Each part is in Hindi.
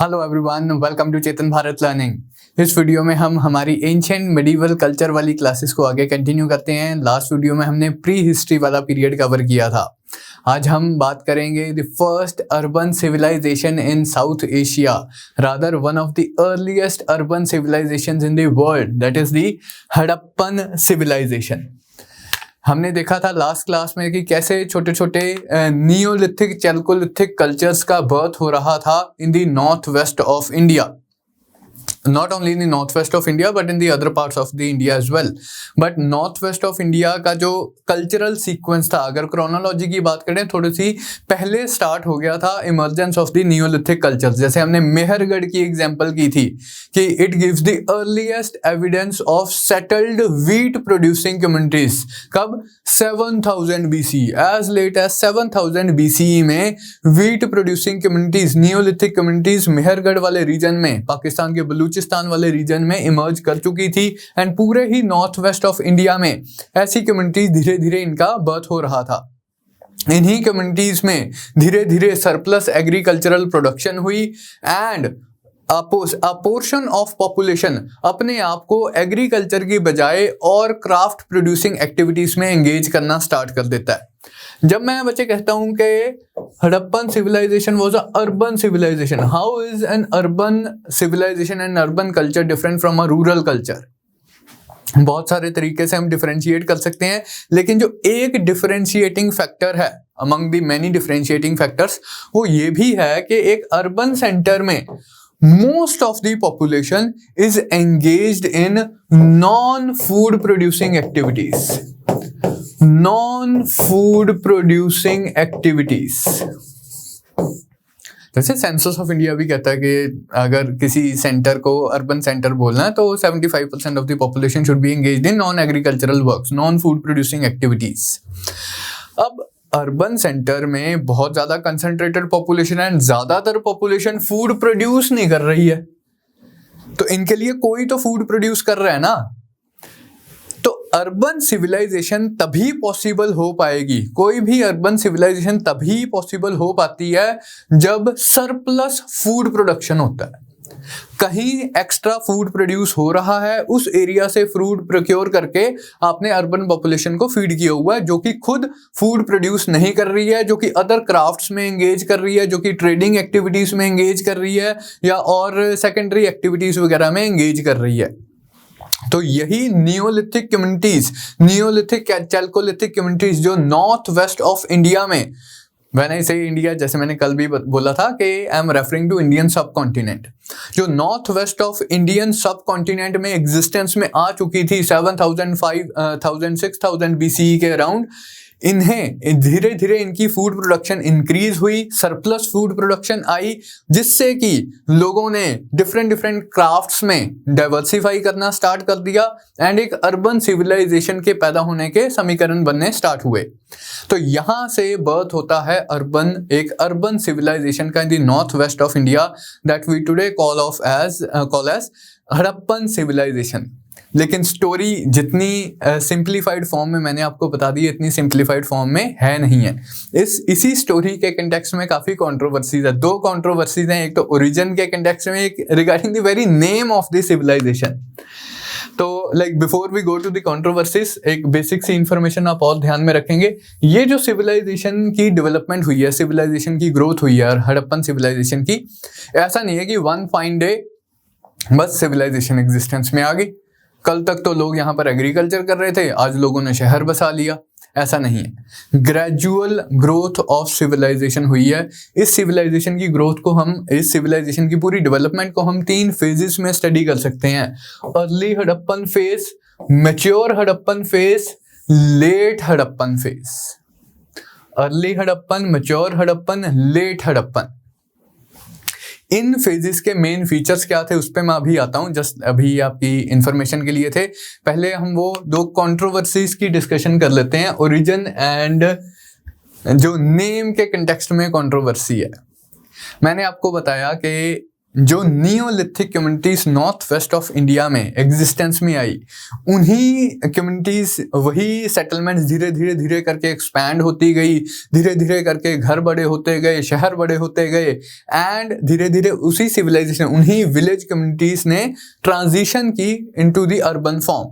Hello everyone, welcome to Chetan Bharat learning. इस वीडियो में हम हमारी एंशिएंट मेडिवल कल्चर वाली क्लासेस को आगे कंटिन्यू करते हैं। लास्ट वीडियो में हमने प्री हिस्ट्री वाला पीरियड कवर किया था। आज हम बात करेंगे the first urban civilisation in South Asia, rather one of the earliest urban civilisations in the world, that is the Harappan civilisation. हमने देखा था लास्ट क्लास में कि कैसे छोटे छोटे नियोलिथिक चैल्कोलिथिक कल्चर्स का बर्थ हो रहा था इन the north west of India, not only in the northwest of India but in the other parts of the India as well. But northwest of India का जो cultural sequence था, अगर chronology की बात करें, थोड़ी सी पहले start हो गया था emergence of the Neolithic cultures। जैसे हमने मेहरगढ़ की example की थी कि it gives the earliest evidence of settled wheat producing communities। कब? 7000 BC, as late as 7000 BCE में wheat producing communities, Neolithic communities Mehrgarh वाले region में, पाकिस्तान के बलूचिस्तान वाले रीजन में इमर्ज कर चुकी थी। एंड पूरे ही नॉर्थ वेस्ट ऑफ इंडिया में ऐसी कम्युनिटीज धीरे धीरे इनका बर्थ हो रहा था। इन्हीं कम्युनिटीज में धीरे धीरे सरप्लस एग्रीकल्चरल प्रोडक्शन हुई and a portion of population अपने आप को एग्रीकल्चर की बजाय और क्राफ्ट प्रोड्यूसिंग एक्टिविटीज में एंगेज करना स्टार्ट कर देता है। जब मैं बच्चे कहता हूं कि Harappan civilisation was a urban civilisation, how is an urban civilisation and urban culture different from a rural culture? बहुत सारे तरीके से हम डिफरेंशिएट कर सकते हैं, लेकिन जो एक डिफरेंशिएटिंग फैक्टर है among the many differentiating factors, वो ये भी है कि एक अर्बन सेंटर में most of the population is engaged in non-food producing activities. Non-food producing activities. जैसे सेंसस ऑफ इंडिया भी कहता है कि अगर किसी सेंटर को अर्बन सेंटर बोलना है तो 75% of the population should be engaged in non agricultural works, non food producing activities. अब अर्बन सेंटर में बहुत ज्यादा कंसंट्रेटेड पॉपुलेशन है, ज्यादातर पॉपुलेशन फूड प्रोड्यूस नहीं कर रही है, तो इनके लिए कोई तो फूड प्रोड्यूस कर रहा है ना। तो अर्बन सिविलाइजेशन तभी पॉसिबल हो पाएगी, कोई भी अर्बन सिविलाइजेशन तभी पॉसिबल हो पाती है जब सरप्लस फूड प्रोडक्शन होता है। कहीं एक्स्ट्रा फूड प्रोड्यूस हो रहा है, उस एरिया से फूड प्रोक्योर करके आपने अर्बन पॉपुलेशन को फीड किया हुआ है, जो कि खुद फूड प्रोड्यूस नहीं कर रही है, जो कि अदर क्राफ्ट्स में एंगेज कर रही है, जो कि ट्रेडिंग एक्टिविटीज में एंगेज कर रही है या और सेकेंडरी एक्टिविटीज वगैरह में एंगेज कर रही है। तो यही Neolithic communities, Neolithic Chalcolithic communities जो नॉर्थ वेस्ट ऑफ इंडिया में, When I say India, जैसे मैंने कल भी बोला था कि I am referring to Indian subcontinent, जो north west of Indian subcontinent में एग्जिस्टेंस में आ चुकी थी 6000 BCE के अराउंड, इन्हें धीरे धीरे इनकी फूड प्रोडक्शन इंक्रीज हुई, सरप्लस फूड प्रोडक्शन आई, जिससे कि लोगों ने डिफरेंट क्राफ्ट्स में डाइवर्सिफाई करना स्टार्ट कर दिया एंड एक अर्बन सिविलाइजेशन के पैदा होने के समीकरण बनने स्टार्ट हुए। तो यहां से बर्थ होता है एक अर्बन सिविलाइजेशन का in the north west of India, that we today call as Harappan civilisation. लेकिन स्टोरी जितनी सिंप्लीफाइड फॉर्म में मैंने आपको बता दी, इतनी सिंप्लीफाइड फॉर्म में है नहीं है। इसी स्टोरी के कंटेक्स्ट में काफी कंट्रोवर्सीज है। दो कंट्रोवर्सीज हैं, एक तो ओरिजिन के कंटेक्स्ट में, एक regarding the very name of the civilization. तो like before we go to the controversies, एक बेसिक सी इंफॉर्मेशन आप और ध्यान में रखेंगे। ये जो सिविलाइजेशन की डेवलपमेंट हुई है, सिविलाइजेशन की ग्रोथ हुई है हड़प्पन सिविलाइजेशन की, ऐसा नहीं है कि वन फाइन डे बस सिविलाइजेशन एग्जिस्टेंस में आ गई। कल तक तो लोग यहाँ पर एग्रीकल्चर कर रहे थे, आज लोगों ने शहर बसा लिया, ऐसा नहीं है। ग्रेजुअल ग्रोथ ऑफ सिविलाइजेशन हुई है। इस सिविलाइजेशन की ग्रोथ को इस सिविलाइजेशन की पूरी डेवलपमेंट को हम 3 फेजेस में स्टडी कर सकते हैं। Early Harappan phase, mature Harappan phase, late Harappan phase. Early Harappan, mature Harappan, late Harappan. इन फेजेस के मेन फीचर्स क्या थे उस पर मैं अभी आता हूं, जस्ट अभी आपकी इंफॉर्मेशन के लिए थे। पहले हम वो 2 कंट्रोवर्सीज की डिस्कशन कर लेते हैं, ओरिजिन एंड जो नेम के कंटेक्स्ट में कंट्रोवर्सी है। मैंने आपको बताया कि जो Neolithic communities north west of India में एग्जिस्टेंस में आई, उन्हीं कम्युनिटीज, वही सेटलमेंट्स धीरे धीरे धीरे करके एक्सपैंड होती गई, धीरे धीरे करके घर बड़े होते गए, शहर बड़े होते गए, एंड धीरे धीरे उसी सिविलाइजेशन, उन्हीं विलेज कम्युनिटीज ने ट्रांजिशन की into the urban form.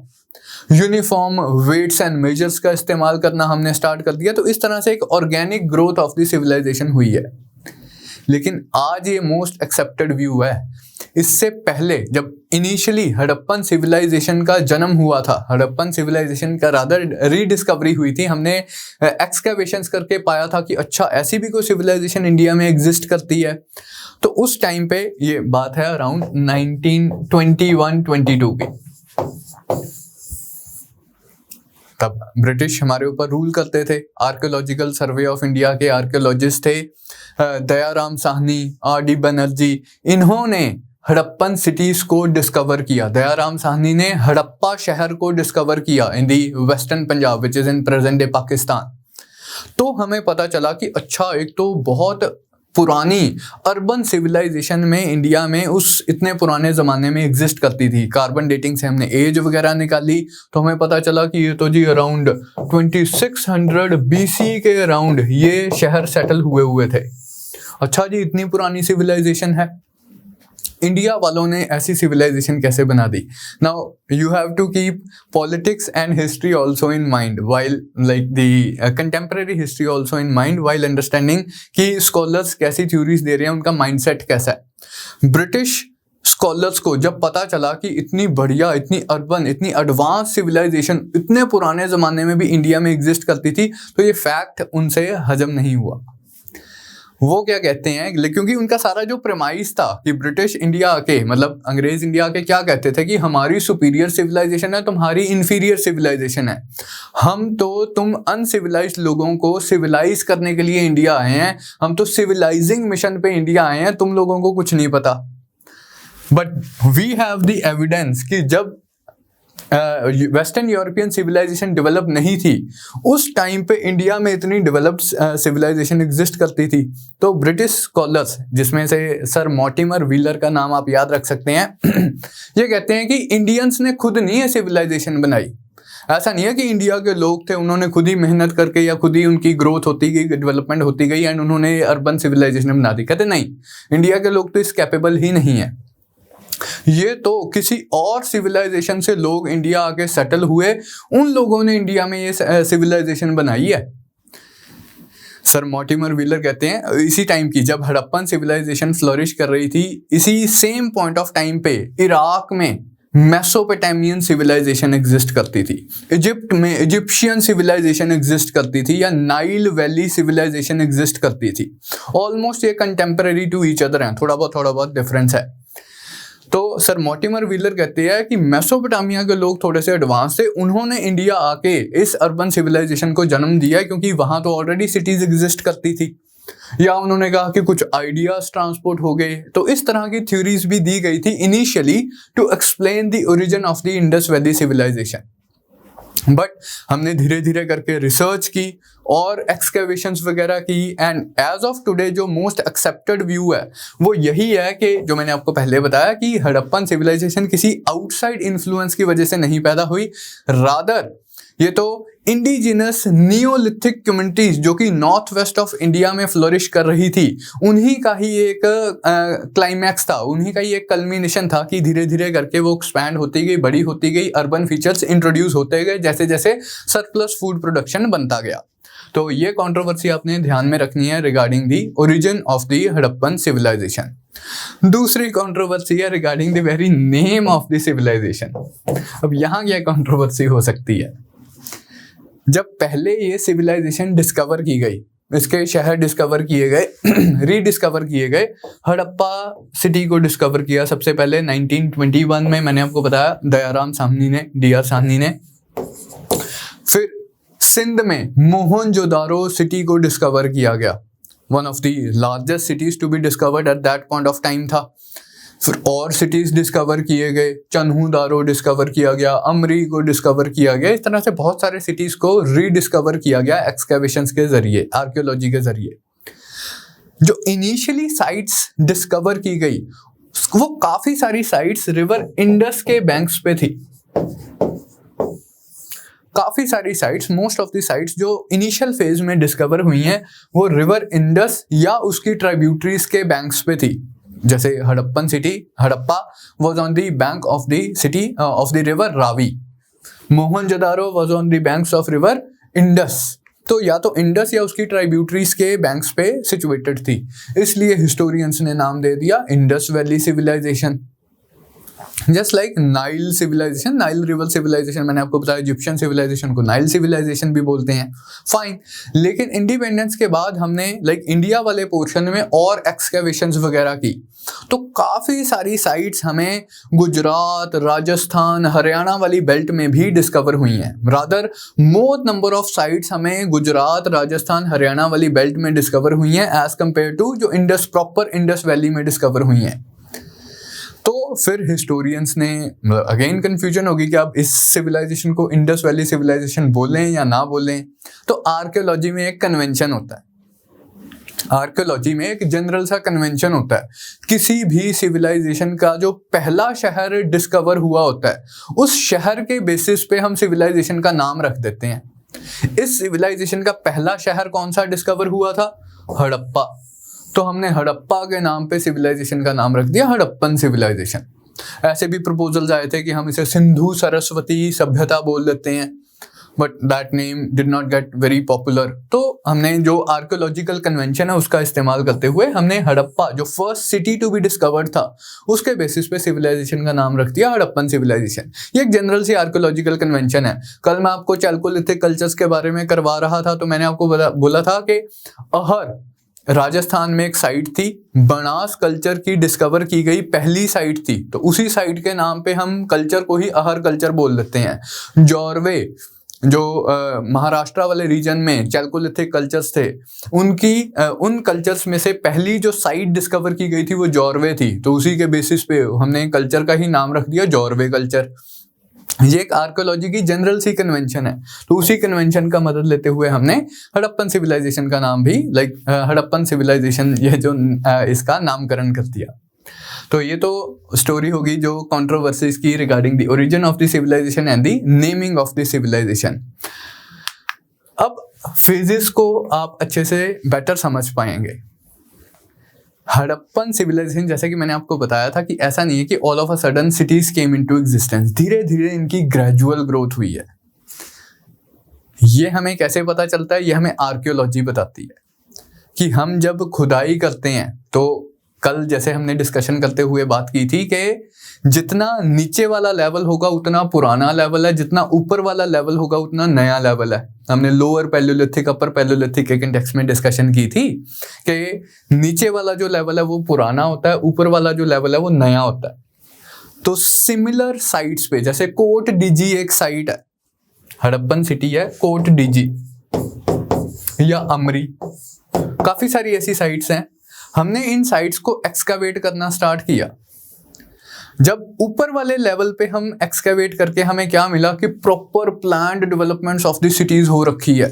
Uniform weights and measures का इस्तेमाल करना हमने स्टार्ट कर दिया। तो इस तरह से एक organic growth of the civilisation हुई है। लेकिन आज ये मोस्ट एक्सेप्टेड व्यू है। इससे पहले जब इनिशियली हड़प्पन सिविलाइजेशन का जन्म हुआ था, हड़प्पन सिविलाइजेशन का रादर रीडिस्कवरी हुई थी, हमने एक्सकैवेशंस करके पाया था कि अच्छा ऐसी भी कोई सिविलाइजेशन इंडिया में एग्जिस्ट करती है। तो उस टाइम पे ये बात है अराउंड 1921-22 की। तब ब्रिटिश हमारे ऊपर रूल करते थे। आर्कियोलॉजिकल सर्वे ऑफ इंडिया के आर्कियोलॉजिस्ट थे दयाराम साहनी, आर.डी. बनर्जी। इन्होंने हड़प्पन सिटीज को डिस्कवर किया। दयाराम साहनी ने हड़प्पा शहर को डिस्कवर किया in the western Punjab which is in present day Pakistan. तो हमें पता चला कि अच्छा एक तो बहुत पुरानी अर्बन सिविलाइजेशन में इंडिया में उस इतने पुराने ज़माने में एग्जिस्ट करती थी। कार्बन डेटिंग से हमने एज वगैरह निकाली तो हमें पता चला कि ये तो जी अराउंड 2600 BC के अराउंड ये शहर सेटल हुए थे। अच्छा जी, इतनी पुरानी सिविलाइजेशन है। इंडिया वालों ने ऐसी सिविलाइजेशन कैसे बना दी? Now you have to keep politics and history also in mind while like the contemporary history also in mind while understanding कि स्कॉलर्स कैसी थ्योरीज दे रहे हैं, उनका माइंडसेट कैसा है। ब्रिटिश स्कॉलर्स को जब पता चला कि इतनी बढ़िया, इतनी अर्बन, इतनी एडवांस सिविलाइजेशन इतने पुराने ज़माने में भी इंडिया में एग्जिस्ट करती थी, तो ये फैक्ट उनसे हजम नहीं हुआ। वो क्या कहते हैं, क्योंकि उनका सारा जो प्रेमाइस था कि ब्रिटिश इंडिया के मतलब अंग्रेज इंडिया के क्या कहते थे कि हमारी सुपीरियर सिविलाइजेशन है, तुम्हारी इन्फीरियर सिविलाइजेशन है। हम तो तुम अनसिविलाइज्ड लोगों को सिविलाइज करने के लिए इंडिया आए हैं, हम तो सिविलाइजिंग मिशन पे इंडिया आए हैं, तुम लोगों को कुछ नहीं पता। But we have the evidence कि जब वेस्टर्न यूरोपियन सिविलाइजेशन डेवलप नहीं थी, उस टाइम पे इंडिया में इतनी डेवलप्ड सिविलाइजेशन एग्जिस्ट करती थी। तो ब्रिटिश स्कॉलर्स, जिसमें से सर मॉर्टिमर व्हीलर का नाम आप याद रख सकते हैं, ये कहते हैं कि इंडियंस ने खुद नहीं ये सिविलाइजेशन बनाई। ऐसा नहीं है कि इंडिया के लोग थे, उन्होंने खुद ही मेहनत करके या खुद ही उनकी ग्रोथ होती गई, डेवलपमेंट होती गई एंड उन्होंने अर्बन सिविलाइजेशन बना दी। कहते नहीं, इंडिया के लोग तो इस कैपेबल ही नहीं है। ये तो किसी और सिविलाइजेशन से लोग इंडिया आके सेटल हुए, उन लोगों ने इंडिया में ये सिविलाइजेशन बनाई है। सर मॉर्टिमर व्हीलर कहते हैं इसी टाइम की जब हड़प्पन सिविलाइजेशन फ्लोरिश कर रही थी, इसी सेम पॉइंट ऑफ टाइम पे इराक में मेसोपोटामियन सिविलाइजेशन एग्जिस्ट करती थी, इजिप्ट में इजिप्शियन सिविलाइजेशन एग्जिस्ट करती थी, या नाइल वैली सिविलाइजेशन एग्जिस्ट करती थी। ऑलमोस्ट ये कंटेम्पररी टू ईच अदर हैं, थोड़ा बहुत डिफरेंस है। तो सर मॉर्टिमर व्हीलर कहते हैं कि मेसोपोटामिया के लोग थोड़े से एडवांस थे, उन्होंने इंडिया आके इस अर्बन सिविलाइजेशन को जन्म दिया क्योंकि वहां तो ऑलरेडी सिटीज एग्जिस्ट करती थी, या उन्होंने कहा कि कुछ आइडियाज ट्रांसपोर्ट हो गए। तो इस तरह की थ्योरीज भी दी गई थी initially to explain the origin of the Indus valley civilisation. But हमने धीरे धीरे करके रिसर्च की और एक्सकेवेशंस वगैरह की, एंड एज ऑफ टुडे जो मोस्ट एक्सेप्टेड व्यू है वो यही है कि जो मैंने आपको पहले बताया कि हड़प्पन सिविलाइजेशन किसी आउटसाइड इन्फ्लुएंस की वजह से नहीं पैदा हुई, रादर ये तो इंडिजिनस नियोलिथिक कम्युनिटीज जो कि नॉर्थ वेस्ट ऑफ इंडिया में फ्लोरिश कर रही थी, उन्हीं का ही एक क्लाइमैक्स था, उन्हीं का ही एक कल्मिनेशन था कि धीरे धीरे करके वो एक्सपैंड होती गई, बड़ी होती गई, अर्बन फीचर्स इंट्रोड्यूस होते गए जैसे जैसे सरप्लस फूड प्रोडक्शन बनता गया। तो ये कंट्रोवर्सी आपने ध्यान में रखनी है regarding the origin of the Harappan civilisation. दूसरी कंट्रोवर्सी है regarding the very name of the civilisation. अब यहाँ क्या कंट्रोवर्सी हो सकती है? जब पहले ये सिविलाइजेशन डिस्कवर की गई, इसके शहर डिस्कवर किए गए, रीडिस्कवर किए गए, हड़प्पा सिटी को डिस्कवर किया सबसे पहले 1921 में, मैंने आपको बताया दयाराम साहनी ने, D.R. साहनी ने। फिर सिंध में मोहनजोदारो सिटी को डिस्कवर किया गया, one of the largest cities to be discovered at that point of time था। फिर और सिटीज डिस्कवर किए गए, चन्हूदारो डिस्कवर किया गया, अमरी को डिस्कवर किया गया। इस तरह से बहुत सारे सिटीज को रीडिस्कवर किया गया एक्सकेवेशंस के जरिए, आर्कियोलॉजी के जरिए। जो इनिशियली साइट्स डिस्कवर की गई, वो काफी सारी साइट्स रिवर इंडस के बैंक्स पे थी। काफी सारी sites, most of the sites जो इनिशियल फेज में डिस्कवर हुई हैं वो रिवर इंडस या उसकी ट्राइब्यूटरीज के बैंक्स पे थी। जैसे Harappan city, Harappa was on the bank of the city of the river Ravi. Mohenjodaro was on the banks of river Indus. तो या तो इंडस या उसकी ट्राइब्यूटरीज के बैंक्स पे सिचुएटेड थी, इसलिए हिस्टोरियंस ने नाम दे दिया Indus valley civilisation. Just like Nile civilisation, Nile river civilisation, मैंने आपको बताया इजिप्शियन सिविलाइजेशन को नाइल सिविलाइजेशन भी बोलते हैं। फाइन, लेकिन इंडिपेंडेंस के बाद हमने इंडिया वाले पोर्शन में और एक्सकेवेशंस वगैरह की, तो काफी सारी साइट्स हमें गुजरात, राजस्थान, हरियाणा वाली बेल्ट में भी डिस्कवर हुई हैं। Rather more number of sites हमें गुजरात, राजस्थान, हरियाणा वाली बेल्ट में डिस्कवर हुई हैं एज कंपेयर टू जो इंडस प्रॉपर इंडस वैली में डिस्कवर हुई हैं। तो फिर हिस्टोरियंस ने अगेन कंफ्यूजन होगी कि आप इस सिविलाइजेशन को इंडस वैली सिविलाइजेशन बोलें या ना बोलें। तो आर्कियोलॉजी में एक कन्वेंशन होता है, आर्कियोलॉजी में एक जनरल सा कन्वेंशन होता है। किसी भी सिविलाइजेशन का जो पहला शहर डिस्कवर हुआ होता है उस शहर के बेसिस पे हम सिविलाइजेशन का नाम रख देते हैं। इस सिविलाइजेशन का पहला शहर कौन सा डिस्कवर हुआ था? हड़प्पा। तो हमने हड़प्पा के नाम पे सिविलाइजेशन का नाम रख दिया हड़प्पन सिविलाइजेशन। ऐसे भी प्रपोजल्स आए थे कि हम इसे सिंधु सरस्वती सभ्यता बोल देते हैं, but that name did not get very popular. तो हमने जो आर्कियोलॉजिकल कन्वेंशन है उसका इस्तेमाल करते हुए हमने हड़प्पा, जो first city to be discovered था, उसके बेसिस पे सिविलाइजेशन का नाम रख दिया हड़प्पन सिविलाइजेशन। ये एक जनरल सी आर्कियोलॉजिकल कन्वेंशन है। कल मैं आपको चैल्कोलिथिक कल्चर्स के बारे में करवा रहा था, तो मैंने आपको बोला था कि अहर राजस्थान में एक साइट थी, बनास कल्चर की डिस्कवर की गई पहली साइट थी, तो उसी साइट के नाम पे हम कल्चर को ही अहर कल्चर बोल देते हैं। जॉर्वे जो महाराष्ट्र वाले रीजन में चैल्कोलिथिक कल्चर्स थे, उन कल्चर्स में से पहली जो साइट डिस्कवर की गई थी वो जॉर्वे थी, तो उसी के बेसिस पे हमने कल्चर का ही नाम रख दिया जॉर्वे कल्चर। ये एक आर्कियोलॉजी की जनरल सी कन्वेंशन है, तो उसी कन्वेंशन का मदद लेते हुए हमने हड़प्पन सिविलाइजेशन का नाम भी हड़प्पन सिविलाइजेशन ये जो इसका नामकरण कर दिया। तो ये तो स्टोरी होगी जो कंट्रोवर्सीज की regarding the origin of the civilisation and the naming of the civilisation. अब फेजेस को आप अच्छे से बेटर समझ पाएंगे। हड़प्पन सिविलाइजेशन, जैसे कि मैंने आपको बताया था कि ऐसा नहीं है कि all of a sudden cities came into existence, धीरे धीरे इनकी ग्रेजुअल ग्रोथ हुई है। ये हमें कैसे पता चलता है? ये हमें आर्कियोलॉजी बताती है कि हम जब खुदाई करते हैं, तो कल जैसे हमने डिस्कशन करते हुए बात की थी कि जितना नीचे वाला लेवल होगा उतना पुराना लेवल है, जितना ऊपर वाला लेवल होगा उतना नया लेवल है। हमने लोअर पैलियोलिथिक, अपर पैलियोलिथिक एक इंडेक्स में डिस्कशन की थी कि नीचे वाला जो लेवल है वो पुराना होता है, ऊपर वाला जो लेवल है वो नया होता है। तो सिमिलर साइट्स पे, जैसे कोट डीजी एक साइट है, हड़प्पन सिटी है, कोट डीजी या अमरी, काफी सारी ऐसी साइट्स हैं। हमने इन साइट्स को एक्सकावेट करना स्टार्ट किया। जब ऊपर वाले लेवल पे हम एक्सकावेट करके हमें क्या मिला कि proper planned developments of the cities हो रखी है,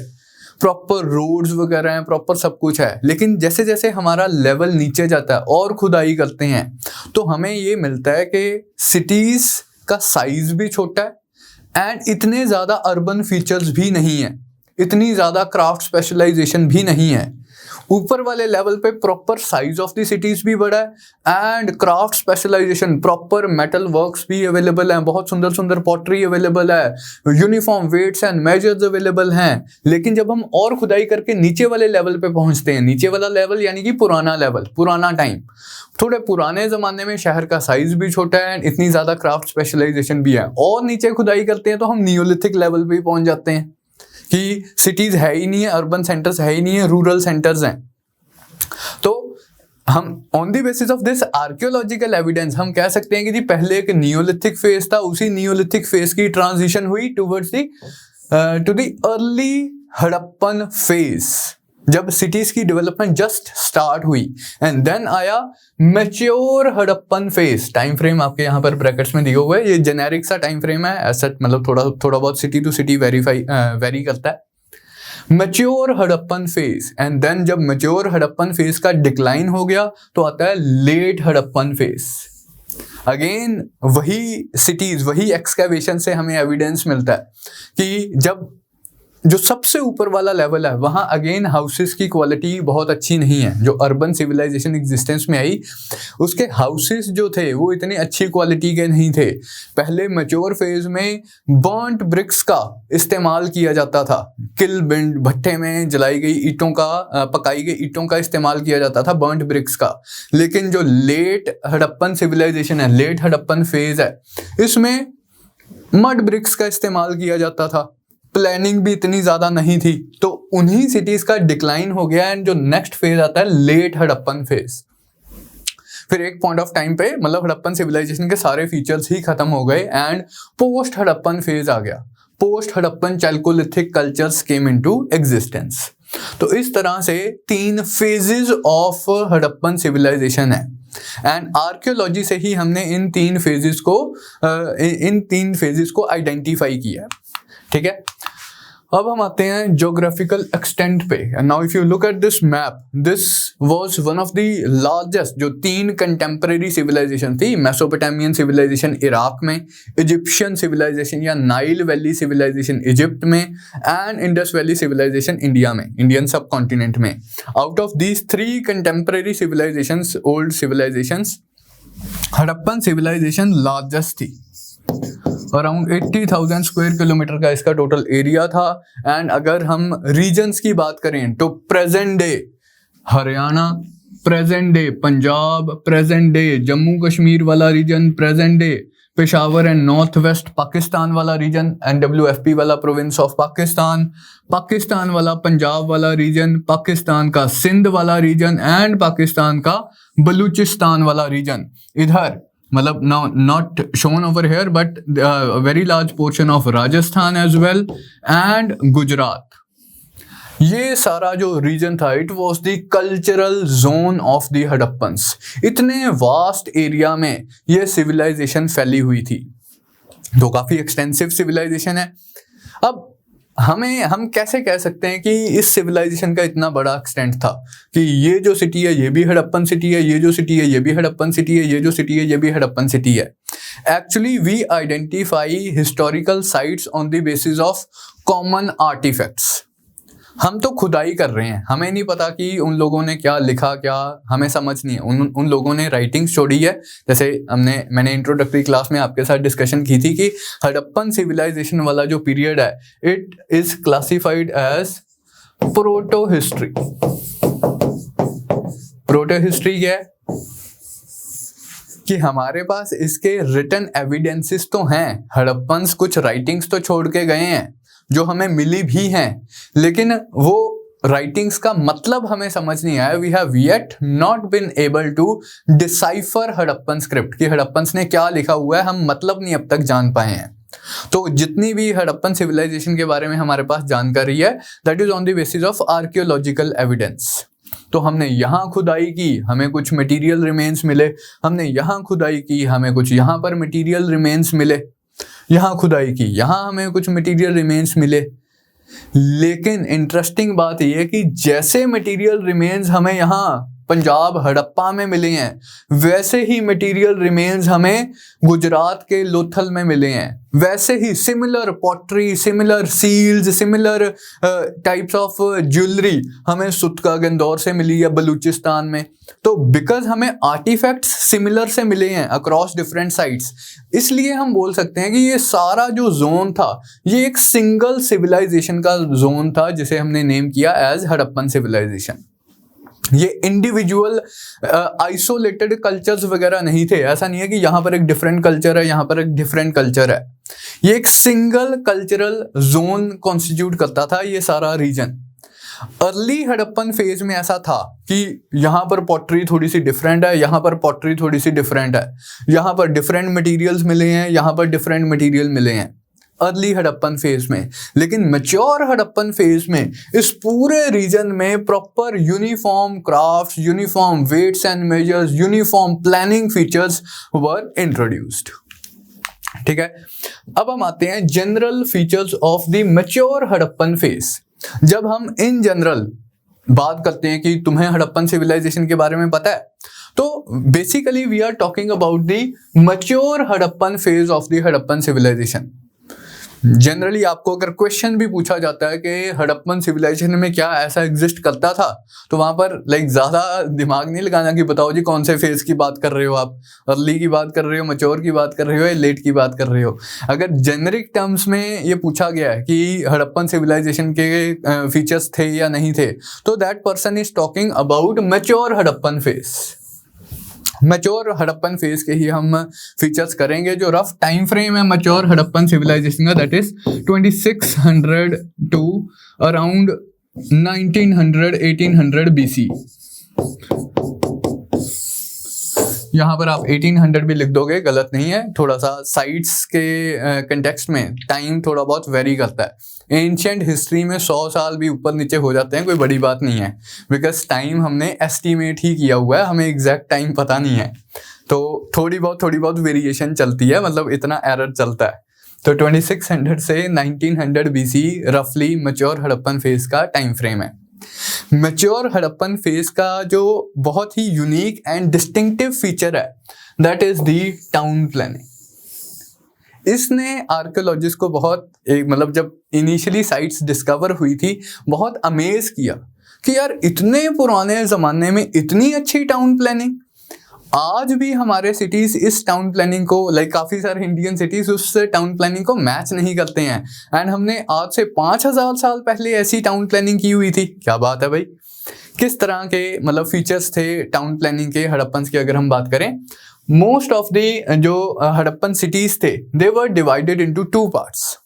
प्रॉपर रोड्स वगैरह हैं, प्रॉपर सब कुछ है। लेकिन जैसे जैसे हमारा लेवल नीचे जाता है और खुदाई करते हैं तो हमें ये मिलता है कि सिटीज का साइज भी छोटा है एंड इतने ज्यादा अर्बन फीचर्स भी नहीं है, इतनी ज्यादा क्राफ्ट स्पेशलाइजेशन भी नहीं है। ऊपर वाले लेवल पे proper size of the cities भी बड़ा है and craft specialisation, proper metal works भी अवेलेबल हैं, बहुत सुंदर सुंदर पॉटरी अवेलेबल है, uniform weights and measures available हैं। लेकिन जब हम और खुदाई करके नीचे वाले लेवल पे पहुंचते हैं, नीचे वाला लेवल यानी कि पुराना लेवल, पुराना टाइम, थोड़े पुराने जमाने में शहर का साइज भी छोटा है एंड इतनी ज्यादा क्राफ्ट स्पेशलाइजेशन भी है, और नीचे खुदाई करते हैं तो हम नियोलिथिक लेवल पे पहुंच जाते हैं कि सिटीज है ही नहीं है, अर्बन सेंटर्स है ही नहीं है, रूरल सेंटर्स हैं। तो हम on the basis of this archaeological evidence हम कह सकते हैं कि जी पहले एक नियोलिथिक फेज था, उसी नियोलिथिक फेज की ट्रांजिशन हुई towards to the early Harappan phase, जब सिटीज की डेवलपमेंट जस्ट स्टार्ट हुई, एंड देन आया mature Harappan phase. Time frame आपके यहाँ पर ब्रैकेट्स में दिए हुए है, ये जेनेरिक सा टाइम फ्रेम है, ऐसा मतलब थोड़ा बहुत सिटी टू सिटी वेरी करता है। Mature Harappan phase, and then जब मैच्योर हड़प्पन फेज का डिक्लाइन हो गया तो आता है लेट हड़प्पन फेज। अगेन वही सिटीज, वही एक्सकैवेशन से हमें एविडेंस मिलता है कि जब जो सबसे ऊपर वाला लेवल है वहाँ अगेन हाउसेस की क्वालिटी बहुत अच्छी नहीं है। जो अर्बन सिविलाइजेशन एग्जिस्टेंस में आई उसके हाउसेस जो थे वो इतनी अच्छी क्वालिटी के नहीं थे। पहले मैच्योर फेज में बर्न्ट ब्रिक्स का इस्तेमाल किया जाता था, किल बिंड भट्टे में जलाई गई ईंटों का, पकाई गई ईंटों का इस्तेमाल किया जाता था, बर्न्ट ब्रिक्स का। लेकिन जो लेट हड़प्पन सिविलाइजेशन है, लेट हड़प्पन फेज है, इसमें मड ब्रिक्स का इस्तेमाल किया जाता था। प्लानिंग भी इतनी ज्यादा नहीं थी, तो उन्हीं सिटीज का डिक्लाइन हो गया। एंड जो नेक्स्ट फेज आता है लेट हड़प्पन फेज, फिर एक पॉइंट ऑफ टाइम पे मतलब हड़प्पन सिविलाइजेशन के सारे फीचर्स ही खत्म हो गए एंड पोस्ट हड़प्पन फेज आ गया। Post Harappan Chalcolithic cultures came into existence. तो इस तरह से 3 फेजेस ऑफ हड़प्पन सिविलाइजेशन है एंड आर्कियोलॉजी से ही हमने इन 3 फेजेस को आइडेंटिफाई किया है। ठीक है, अब हम आते हैं ज्योग्राफिकल एक्सटेंट पे। Now if you look at this map, this was one of the largest जो 3 कंटेम्परेरी सिविलाइजेशन थी। मेसोपोटामियन सिविलाइजेशन इराक में, इजिप्शियन सिविलाइजेशन या नाइल वैली सिविलाइजेशन इजिप्ट में and Indus valley civilisation India में, इंडियन सब कॉन्टिनेंट में। Out of these 3 contemporary civilisations, old civilisations, Harappan civilisation largest थी। अराउंड 80,000 स्क्वायर किलोमीटर का इसका टोटल एरिया था। एंड अगर हम रीजन्स की बात करें तो present day Haryana, present day Punjab, present day Jammu Kashmir वाला region, present day Peshawar and north west Pakistan वाला रीजन, NWFP वाला प्रोविंस ऑफ पाकिस्तान, पाकिस्तान वाला पंजाब वाला रीजन, पाकिस्तान का सिंध वाला रीजन एंड पाकिस्तान का बलूचिस्तान वाला रीजन। इधर मतलब not shown over here but a very large portion of Rajasthan as well and Gujarat. ये सारा जो रीजन था it was the cultural zone of the Harappans. इतने वास्ट एरिया में ये सिविलाइजेशन फैली हुई थी, तो काफी एक्सटेंसिव सिविलाइजेशन है। अब हम कैसे कह सकते हैं कि इस सिविलाइजेशन का इतना बड़ा एक्सटेंट था कि ये जो सिटी है ये भी हड़प्पन सिटी है, ये जो सिटी है ये भी हड़प्पन सिटी है, ये जो सिटी है ये भी हड़प्पन सिटी है। Actually we identify historical sites on the basis of common artefacts. हम तो खुदाई कर रहे हैं, हमें नहीं पता कि उन लोगों ने क्या लिखा, क्या हमें समझ नहीं है। उन लोगों ने राइटिंग्स छोड़ी है। जैसे मैंने इंट्रोडक्टरी क्लास में आपके साथ डिस्कशन की थी कि हड़प्पन सिविलाइजेशन वाला जो पीरियड है it is classified as protohistory. Protohistory क्या है कि हमारे पास इसके रिटन एविडेंसेस तो हैं, हड़प्पन्स कुछ राइटिंग्स तो छोड़ के गए हैं जो हमें मिली भी हैं, लेकिन वो राइटिंग्स का मतलब हमें समझ नहीं आया। We have yet not been able to decipher Harappan script कि हड़प्पन्स ने क्या लिखा हुआ है, हम मतलब नहीं अब तक जान पाए हैं। तो जितनी भी हड़प्पन सिविलाइजेशन के बारे में हमारे पास जानकारी है that is on the basis of archaeological evidence. तो हमने यहाँ खुदाई की, हमें कुछ मटेरियल रिमेन्स मिले, हमने यहाँ खुदाई की, हमें कुछ यहाँ पर मटेरियल रिमेन्स मिले, यहाँ खुदाई की, यहाँ हमें कुछ मटेरियल रिमेन्स मिले। लेकिन इंटरेस्टिंग बात यह है कि जैसे मटेरियल रिमेन्स हमें यहाँ पंजाब हड़प्पा में मिले हैं वैसे ही मटेरियल रिमेन्स हमें गुजरात के लोथल में मिले हैं। वैसे ही similar pottery, similar seals, similar types of jewellery हमें सुतका गंदौर से मिली है बलूचिस्तान में। तो बिकॉज हमें आर्टिफैक्ट्स सिमिलर से मिले हैं अक्रॉस डिफरेंट साइट्स, इसलिए हम बोल सकते हैं कि ये सारा जो जोन था ये एक सिंगल सिविलाइजेशन का जोन था जिसे हमने नेम किया एज हड़प्पन सिविलाइजेशन। ये इंडिविजुअल आइसोलेटेड कल्चर्स वगैरह नहीं थे। ऐसा नहीं है कि यहाँ पर एक डिफरेंट कल्चर है, यहाँ पर एक डिफरेंट कल्चर है। ये एक सिंगल कल्चरल जोन कॉन्स्टिट्यूट करता था ये सारा रीजन। अर्ली हड़प्पन फेज में ऐसा था कि यहाँ पर पॉटरी थोड़ी सी डिफरेंट है, यहाँ पर पॉटरी थोड़ी सी डिफरेंट है, यहाँ पर डिफरेंट मटेरियल्स मिले हैं, यहाँ पर डिफरेंट मटेरियल मिले हैं अर्ली हड़प्पन फेज में। लेकिन मैच्योर हड़प्पन फेज में इस पूरे रीजन में proper uniform crafts, uniform weights and measures, uniform planning features were introduced. ठीक है, अब हम आते हैं general features of the mature Harappan phase. जब हम इन जनरल बात करते हैं कि तुम्हें हड़प्पन सिविलाइजेशन के बारे में पता है, तो basically we are talking about the mature Harappan phase of the Harappan civilisation. Generally आपको अगर क्वेश्चन भी पूछा जाता है कि हड़प्पन सिविलाइजेशन में क्या ऐसा एग्जिस्ट करता था, तो वहां पर ज्यादा दिमाग नहीं लगाना कि बताओ जी कौन से फेज की बात कर रहे हो आप, अर्ली की बात कर रहे हो, मैच्योर की बात कर रहे हो या लेट की बात कर रहे हो। अगर जेनरिक टर्म्स में ये पूछा गया है कि हड़प्पन सिविलाइजेशन के फीचर्स थे या नहीं थे, तो that person is talking about mature Harappan phase. Mature Harappan phase के ही हम फीचर्स करेंगे। जो रफ टाइम फ्रेम है मैच्योर हड़प्पन सिविलाइजेशन का, that is 2600 to around 1900 1800 BC। यहाँ पर आप 1800 भी लिख दोगे, गलत नहीं है। थोड़ा सा साइट्स के कंटेक्स्ट में टाइम थोड़ा बहुत वेरी करता है। एंशिएंट हिस्ट्री में 100 साल भी ऊपर नीचे हो जाते हैं, कोई बड़ी बात नहीं है, बिकॉज टाइम हमने एस्टिमेट ही किया हुआ है, हमें एग्जैक्ट टाइम पता नहीं है। तो थोड़ी बहुत वेरिएशन चलती है, मतलब इतना एरर चलता है। तो 2600 से 1900 BC रफली मैच्योर हड़प्पन फेज का टाइम फ्रेम है। मैच्योर हड़प्पन फेज का जो बहुत ही यूनिक एंड डिस्टिंक्टिव फीचर है, that is the town planning. इसने आर्कियोलॉजिस्ट को बहुत मतलब जब इनिशियली साइट्स डिस्कवर हुई थी, बहुत अमेज किया कि यार इतने पुराने ज़माने में इतनी अच्छी टाउन प्लानिंग। आज भी हमारे सिटीज़ इस टाउन प्लानिंग को काफ़ी सारे इंडियन सिटीज़ उस टाउन प्लानिंग को मैच नहीं करते हैं। एंड हमने आज से 5000 साल पहले ऐसी टाउन प्लानिंग की हुई थी। क्या बात है भाई। किस तरह के मतलब फीचर्स थे टाउन प्लानिंग के हड़प्पन की अगर हम बात करें, मोस्ट ऑफ द जो हड़प्पन सिटीज़ थे, they were divided into 2 parts.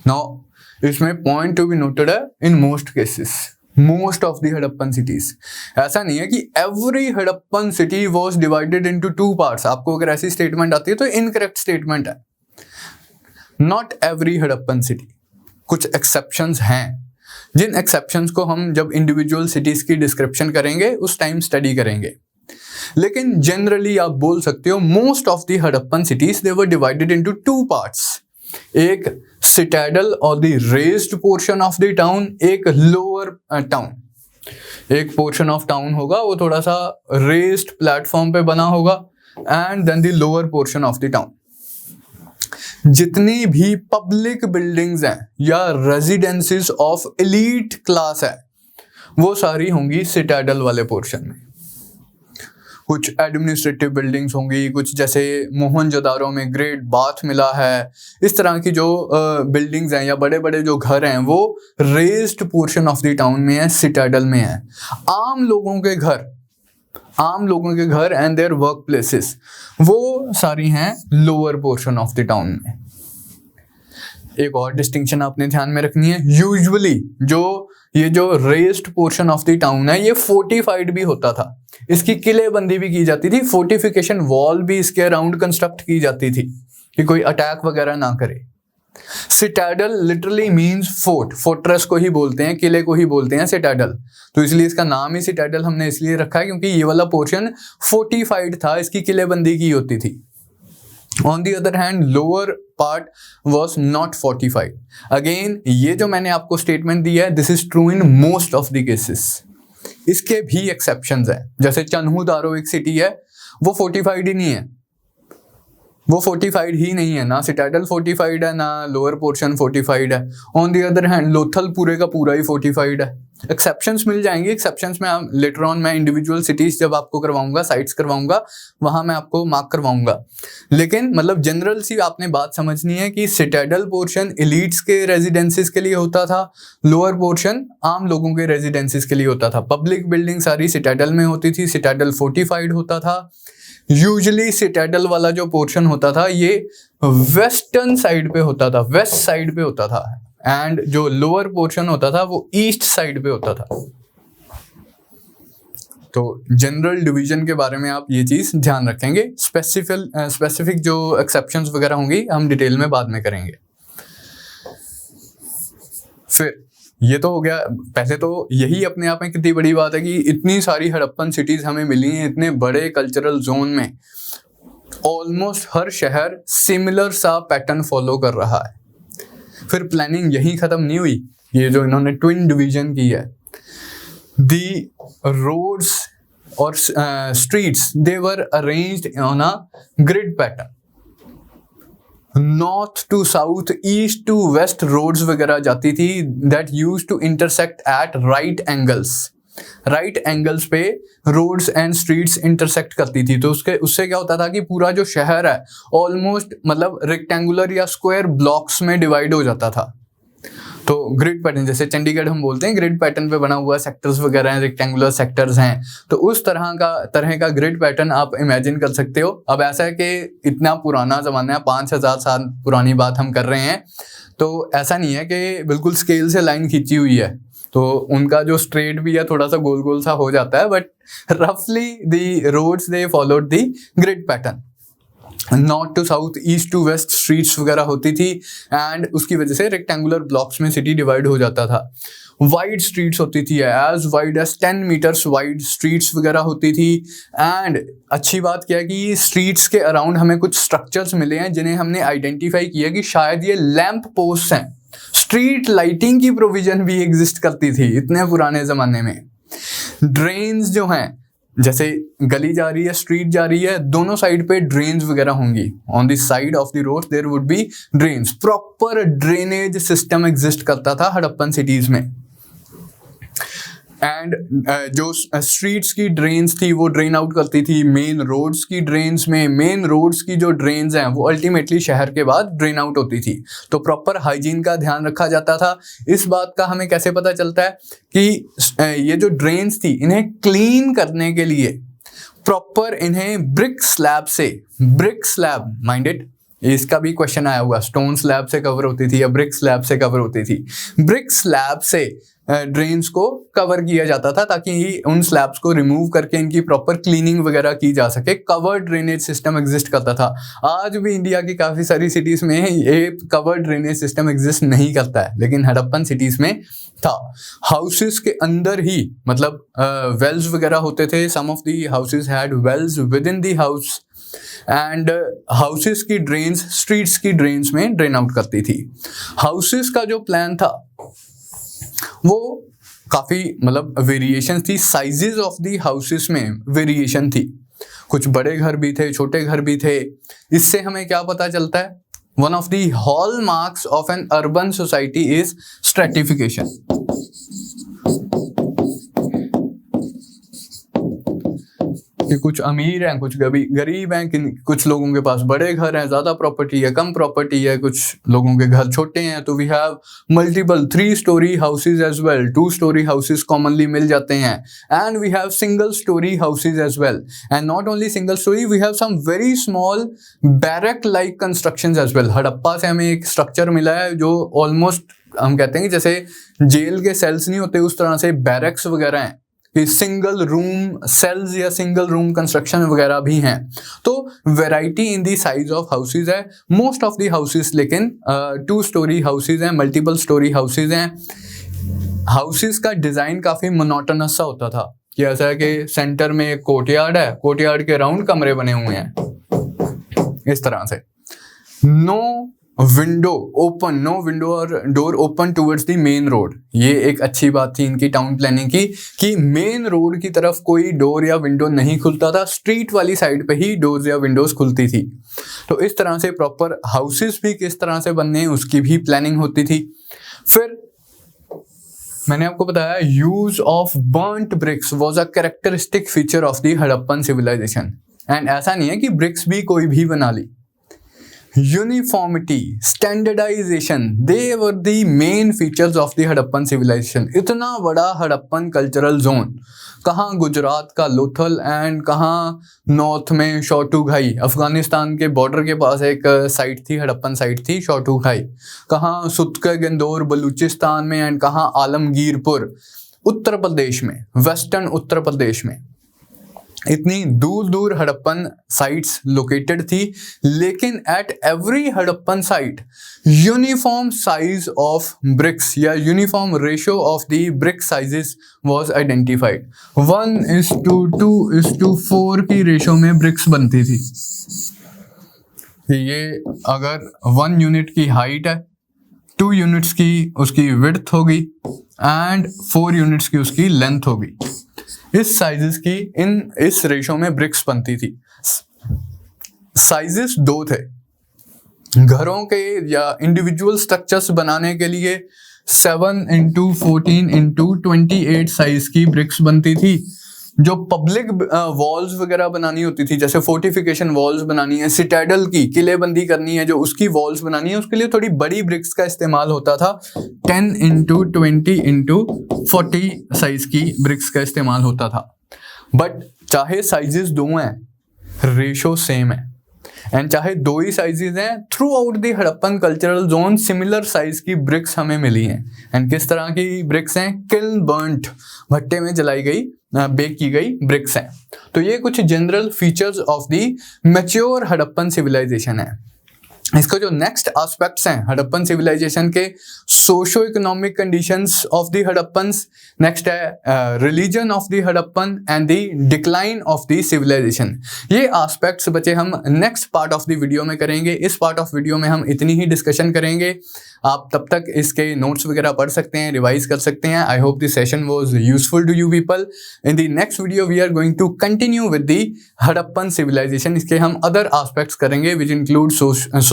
Now इसमें पॉइंट टू बी नोटेड है, in most cases most of the Harappan cities. ऐसा नहीं है कि every Harappan city was divided into 2 parts. आपको अगर ऐसी स्टेटमेंट आती है तो इनकरेक्ट स्टेटमेंट है। नॉट एवरी हड़प्पन सिटी, कुछ एक्सेप्शंस हैं, जिन एक्सेप्शंस को हम जब इंडिविजुअल सिटीज की डिस्क्रिप्शन करेंगे उस टाइम स्टडी करेंगे। लेकिन जनरली आप बोल सकते हो most of the Harappan cities they were divided into 2 parts. एक सिटाडल और the raised portion of the town, एक लोअर टाउन। एक पोर्शन ऑफ टाउन होगा वो थोड़ा सा रेज्ड प्लेटफॉर्म पे बना होगा, and then the lower portion of the town. जितनी भी पब्लिक बिल्डिंग्स हैं या रेजिडेंसीज ऑफ एलीट क्लास है, वो सारी होंगी सिटाडल वाले पोर्शन में। कुछ एडमिनिस्ट्रेटिव बिल्डिंग्स होंगी, कुछ जैसे मोहनजोदारो में ग्रेट बाथ मिला है, इस तरह की जो बिल्डिंग्स हैं या बड़े बड़े जो घर हैं वो raised portion of the town में है, सिटाडल में है। आम लोगों के घर एंड देयर वर्क प्लेसेस वो सारी हैं lower portion of the town में। एक और डिस्टिंक्शन आपने ध्यान में रखनी है, यूजुअली ये जो raised portion of the town है ये फोर्टिफाइड भी होता था, इसकी किलेबंदी भी की जाती थी, फोर्टिफिकेशन वॉल भी इसके अराउंड कंस्ट्रक्ट की जाती थी कि कोई अटैक वगैरह ना करे। Citadel literally means fort, fortress को ही बोलते हैं, किले को ही बोलते हैं सिटाडल। तो इसलिए इसका नाम ही सिटाडल हमने इसलिए रखा है क्योंकि ये वाला पोर्शन फोर्टिफाइड था, इसकी किलेबंदी की होती थी। On the other hand, lower part was not fortified. Again, ये जो मैंने आपको स्टेटमेंट दी है, this is true in most of the cases. इसके भी एक्सेप्शंस हैं, जैसे चन्हू-दारो एक सिटी है, वो फोर्टिफाइड ही नहीं है, वो फोर्टिफाइड ही नहीं है, ना सिटाडल फोर्टिफाइड है ना लोअर पोर्शन फोर्टिफाइड है। On the other hand Lothal पूरे का पूरा ही फोर्टिफाइड है। एक्सेप्शंस मिल जाएंगे, एक्सेप्शंस में लेटर ऑन मैं इंडिविजुअल सिटीज जब आपको करवाऊंगा, साइट्स करवाऊंगा, वहां मैं आपको मार्क करवाऊंगा। लेकिन मतलब जनरल सी आपने बात समझनी है कि सिटाडल पोर्शन एलीट्स के रेजिडेंसीज के लिए होता था, लोअर पोर्शन आम लोगों के रेजिडेंसीज के लिए होता था। पब्लिक बिल्डिंग सारी सिटाडल में होती थी, सिटाडल फोर्टिफाइड होता था। यूजुअली सिटाडल वाला जो पोर्शन होता था ये वेस्टर्न साइड पे होता था, वेस्ट साइड पे होता था, एंड जो लोअर पोर्शन होता था वो ईस्ट साइड पे होता था। तो जनरल डिवीजन के बारे में आप ये चीज ध्यान रखेंगे। स्पेसिफिक जो एक्सेप्शंस वगैरह होंगी हम डिटेल में बाद में करेंगे। फिर ये तो हो गया, पहले तो यही अपने आप में कितनी बड़ी बात है कि इतनी सारी हड़प्पन सिटीज हमें मिली हैं, इतने बड़े कल्चरल जोन में ऑलमोस्ट हर शहर सिमिलर सा पैटर्न फॉलो कर रहा है। फिर प्लानिंग यहीं खत्म नहीं हुई, ये जो इन्होंने ट्विन डिवीजन की है, दी रोड्स और streets, they were arranged on a grid pattern. North to south, east to west roads वगैरह जाती थी that use to intersect at right angles. Right angles पे रोड्स एंड स्ट्रीट्स इंटरसेक्ट करती थी. तो उससे क्या होता था कि पूरा जो शहर है ऑलमोस्ट मतलब रेक्टेंगुलर या स्क्वायर ब्लॉक्स में डिवाइड हो जाता था. तो ग्रिड पैटर्न, जैसे चंडीगढ़ हम बोलते हैं ग्रिड पैटर्न पे बना हुआ सेक्टर्स वगैरह हैं, रेक्टेंगुलर सेक्टर्स हैं. तो उस तरह का ग्रिड पैटर्न आप इमेजिन कर सकते हो. अब ऐसा है कि इतना पुराना ज़माना है, 5000 साल पुरानी बात हम कर रहे हैं. तो ऐसा नहीं है कि बिल्कुल स्केल से लाइन खींची हुई है. तो उनका जो स्ट्रेट भी है थोड़ा सा गोल गोल सा हो जाता है, बट रफली the roads they followed the grid pattern. North to south, east to west streets वगैरह होती थी एंड उसकी वजह से रेक्टेंगुलर ब्लॉक्स में सिटी डिवाइड हो जाता था. वाइड स्ट्रीट्स होती थी, as wide as 10 metres wide streets वगैरह होती थी. एंड अच्छी बात क्या है कि स्ट्रीट्स के अराउंड हमें कुछ स्ट्रक्चर्स मिले हैं जिन्हें हमने आइडेंटिफाई किया कि शायद ये लैंप पोस्ट हैं. स्ट्रीट लाइटिंग की प्रोविजन भी एग्जिस्ट करती थी इतने पुराने ज़माने में. ड्रेन्स जो हैं, जैसे गली जा रही है, स्ट्रीट जा रही है, दोनों साइड पे ड्रेन्स वगैरह होंगी. On the side of the road there would be drains. Proper drainage system exist करता था हड़प्पन सिटीज में. एंड जो स्ट्रीट्स की ड्रेन्स थी वो ड्रेन आउट करती थी मेन रोड्स की ड्रेन्स में. मेन रोड्स की जो ड्रेन्स हैं वो अल्टीमेटली शहर के बाद ड्रेन आउट होती थी. तो प्रॉपर हाइजीन का ध्यान रखा जाता था. इस बात का हमें कैसे पता चलता है कि ये जो ड्रेन्स थी इन्हें क्लीन करने के लिए प्रॉपर इन्हें ब्रिक स्लैब माइंडेड, इसका भी क्वेश्चन आया हुआ, स्टोन स्लैब से कवर होती थी या ब्रिक स्लैब से कवर होती थी. ब्रिक स्लैब से ड्रेन्स को कवर किया जाता था ताकि उन स्लैब्स को रिमूव करके इनकी प्रॉपर क्लीनिंग वगैरह की जा सके. कवर ड्रेनेज सिस्टम एग्जिस्ट करता था. आज भी इंडिया की काफ़ी सारी सिटीज़ में ये कवर ड्रेनेज सिस्टम एग्जिस्ट नहीं करता है, लेकिन हड़प्पन सिटीज़ में था. हाउसेस के अंदर ही मतलब वेल्स वगैरह होते थे. Some of the houses had wells within the house and houses की ड्रेन्स स्ट्रीट्स की ड्रेन्स में ड्रेन आउट करती थी. हाउसेस का जो प्लान था वो काफ़ी मतलब वेरिएशन थी. साइजेस ऑफ दी हाउसेस में वेरिएशन थी. कुछ बड़े घर भी थे, छोटे घर भी थे. इससे हमें क्या पता चलता है? One of the hallmarks of N urban society is stratification. कि कुछ अमीर हैं, कुछ गरीब हैं, कुछ लोगों के पास बड़े घर हैं, ज़्यादा प्रॉपर्टी है, कम प्रॉपर्टी है, कुछ लोगों के घर छोटे हैं. तो we have multiple 3 storey houses as well. 2 storey houses commonly मिल जाते हैं. And we have single storey houses as well. And not only single storey, we have some very small barrack like constructions as well. Harappa से हमें एक स्ट्रक्चर मिला है जो ऑलमोस्ट हम कहते हैं कि जैसे जेल के सेल्स नहीं होते उस तरह से बैरक्स वगैरह हैं. सिंगल रूम सेल्स या सिंगल रूम कंस्ट्रक्शन वगैरह भी हैं. तो variety in the size of houses है. मोस्ट ऑफ दी हाउसेज लेकिन 2 स्टोरी हाउसेज हैं, मल्टीपल स्टोरी हाउसेज हैं. हाउसेज का डिज़ाइन काफ़ी मोनोटोनस सा होता था कि ऐसा है कि सेंटर में एक कोर्टयार्ड है, कोर्टयार्ड के राउंड कमरे बने हुए हैं इस तरह से. नो विंडो और door open towards the main road. ये एक अच्छी बात थी इनकी टाउन प्लानिंग की कि मेन रोड की तरफ कोई डोर या विंडो नहीं खुलता था. स्ट्रीट वाली साइड पे ही डोर्स या विंडोज खुलती थी. तो इस तरह से प्रॉपर हाउसेस भी किस तरह से बनने हैं उसकी भी प्लानिंग होती थी. फिर मैंने आपको बताया use of burnt bricks was a characteristic feature of the Harappan civilization. And ऐसा नहीं है कि ब्रिक्स भी कोई भी बना ली. Uniformity, standardization, they were the main features of the Harappan civilization. इतना बड़ा हड़प्पन कल्चरल जोन, कहाँ गुजरात का लोथल एंड कहाँ नॉर्थ में शोटूखाई, अफगानिस्तान के बॉर्डर के पास एक साइट थी, हड़प्पन साइट थी शोटूखाई. कहाँ सुतका गंदौर बलूचिस्तान में एंड कहाँ आलमगीरपुर उत्तर प्रदेश में, वेस्टर्न उत्तर प्रदेश में. इतनी दूर दूर हड़प्पन साइट्स लोकेटेड थी. लेकिन at every Harappan site uniform size of bricks या uniform ratio of the brick sizes was identified. 1:2:4 की रेशियो में ब्रिक्स बनती थी. ये अगर 1 यूनिट की हाइट है, 2 यूनिट्स की उसकी विड्थ होगी एंड 4 यूनिट्स की उसकी लेंथ होगी. इस साइजेस की इस रेशो में ब्रिक्स बनती थी। साइजेस 2 थे, घरों के या इंडिविजुअल स्ट्रक्चर्स बनाने के लिए 7 × 14 × 28 साइज की ब्रिक्स बनती थी। जो पब्लिक वॉल्स वगैरह बनानी होती थी, जैसे फोर्टिफिकेशन वॉल्स बनानी है, सिटाडल की किलेबंदी करनी है, जो उसकी वॉल्स बनानी है, उसके लिए थोड़ी बड़ी ब्रिक्स का इस्तेमाल होता था। 10 × 20 × 40 साइज की ब्रिक्स का इस्तेमाल होता था। बट चाहे साइजेस 2 हैं, रेशो सेम है। एंड चाहे 2 ही साइजेस हैं, through out the Harappan cultural zone similar size की ब्रिक्स हमें मिली हैं। एंड किस तरह की ब्रिक्स हैं? किल्न बर्न्ट, भट्टे में जलाई गई, बेक की गई ब्रिक्स हैं। तो ये कुछ general features of the mature Harappan civilization है। इसका जो नेक्स्ट एस्पेक्ट्स हैं हड़प्पन सिविलाइजेशन के, socio economic conditions of the Harappans, next है religion of the Harappan and the decline of the civilization. ये एस्पेक्ट्स बच्चे हम next part of the video में करेंगे। इस पार्ट ऑफ वीडियो में हम इतनी ही डिस्कशन करेंगे। आप तब तक इसके नोट्स वगैरह पढ़ सकते हैं, रिवाइज कर सकते हैं। I hope this session was useful to you people. In the next video we are going to continue with the Harappan civilisation. इसके हम अदर एस्पेक्ट्स करेंगे which include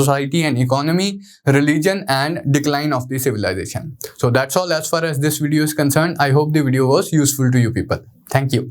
society and economy, religion and decline of the civilization. So that's all as far as this video is concerned. I hope the video was useful to you people. Thank you.